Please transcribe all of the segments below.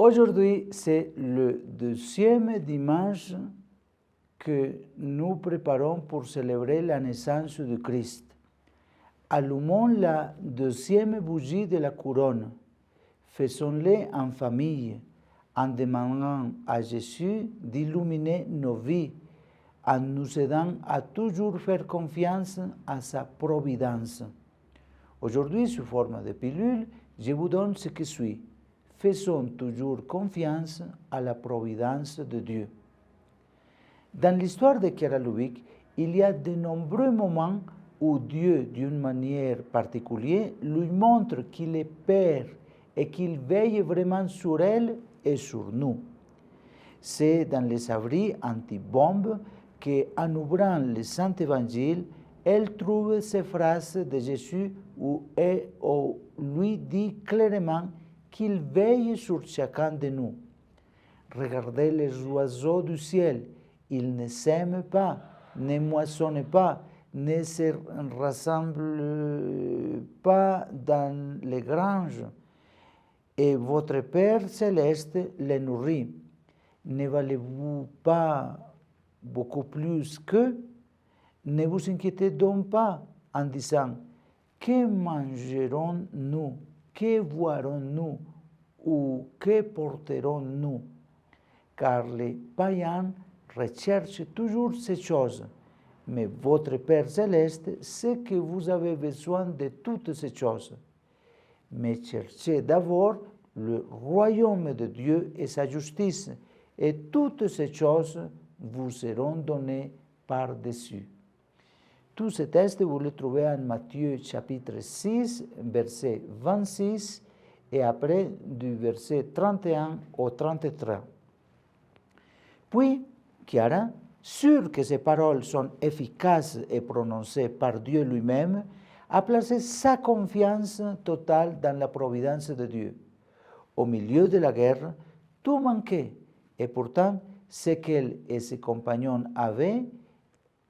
Aujourd'hui, c'est le deuxième dimanche que nous préparons pour célébrer la naissance de Christ. Allumons la deuxième bougie de la couronne. Faisons-le en famille, en demandant à Jésus d'illuminer nos vies, en nous aidant à toujours faire confiance à sa providence. Aujourd'hui, sous forme de pilule, je vous donne ce qui suit. Faisons toujours confiance à la providence de Dieu. Dans l'histoire de Chiara Lubich, il y a de nombreux moments où Dieu, d'une manière particulière, lui montre qu'il est Père et qu'il veille vraiment sur elle et sur nous. C'est dans les abris anti-bombes qu'en ouvrant le Saint-Évangile, elle trouve ces phrases de Jésus où lui dit clairement qu'il veille sur chacun de nous. Regardez les oiseaux du ciel, ils ne sèment pas, ne moissonnent pas, ne se rassemblent pas dans les granges, et votre Père céleste les nourrit. Ne valez-vous pas beaucoup plus qu'eux? Ne vous inquiétez donc pas en disant « Que mangerons-nous? Que boirons-nous? Ou que porterons-nous » Car les païens recherchent toujours ces choses. Mais votre Père céleste sait que vous avez besoin de toutes ces choses. Mais cherchez d'abord le royaume de Dieu et sa justice, et toutes ces choses vous seront données par-dessus. Tout ce texte, vous le trouvez en Matthieu chapitre 6, verset 26, et après du verset 31 au 33. Puis, Chiara, sûre que ces paroles sont efficaces et prononcées par Dieu lui-même, a placé sa confiance totale dans la providence de Dieu. Au milieu de la guerre, tout manquait, et pourtant, ce qu'elle et ses compagnons avaient,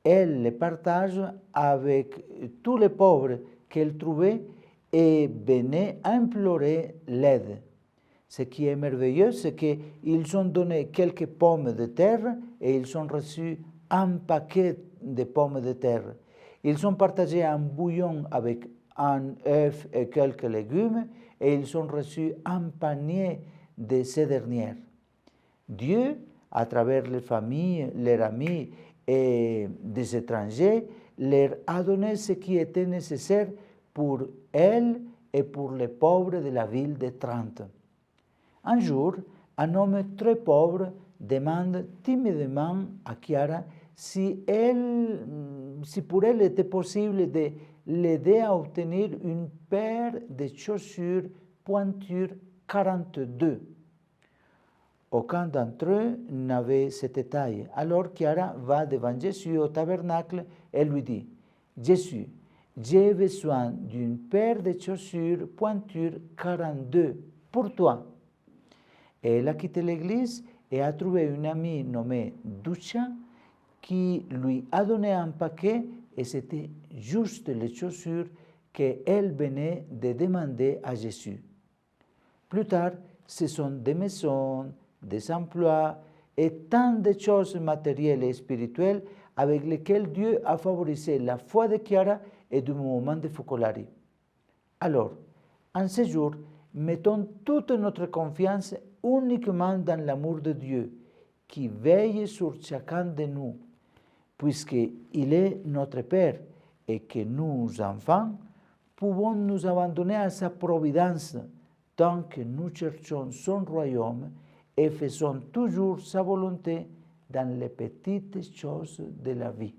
elle les partage avec tous les pauvres qu'elle trouvait et venait implorer l'aide. Ce qui est merveilleux, c'est qu'ils ont donné quelques pommes de terre et ils ont reçu un paquet de pommes de terre. Ils ont partagé un bouillon avec un œuf et quelques légumes et ils ont reçu un panier de ces dernières. Dieu, à travers les familles, leurs amis et des étrangers, leur a donné ce qui était nécessaire pour elles et pour les pauvres de la ville de Trente. Un jour, un homme très pauvre demande timidement à Chiara si pour elle était possible de l'aider à obtenir une paire de chaussures pointure 42. Aucun d'entre eux n'avait cette taille. Alors Chiara va devant Jésus au tabernacle et lui dit « Jésus, j'ai besoin d'une paire de chaussures pointure 42 pour toi. » Elle a quitté l'église et a trouvé une amie nommée Ducha qui lui a donné un paquet et c'était juste les chaussures qu'elle venait de demander à Jésus. Plus tard, ce sont des maisons, des emplois et tant de choses matérielles et spirituelles avec lesquelles Dieu a favorisé la foi de Chiara et du mouvement de Focolari. Alors, en ce jour, mettons toute notre confiance uniquement dans l'amour de Dieu, qui veille sur chacun de nous, puisqu'il est notre Père et que nous, enfants, pouvons nous abandonner à sa providence tant que nous cherchons son royaume et faisons toujours sa volonté dans les petites choses de la vie.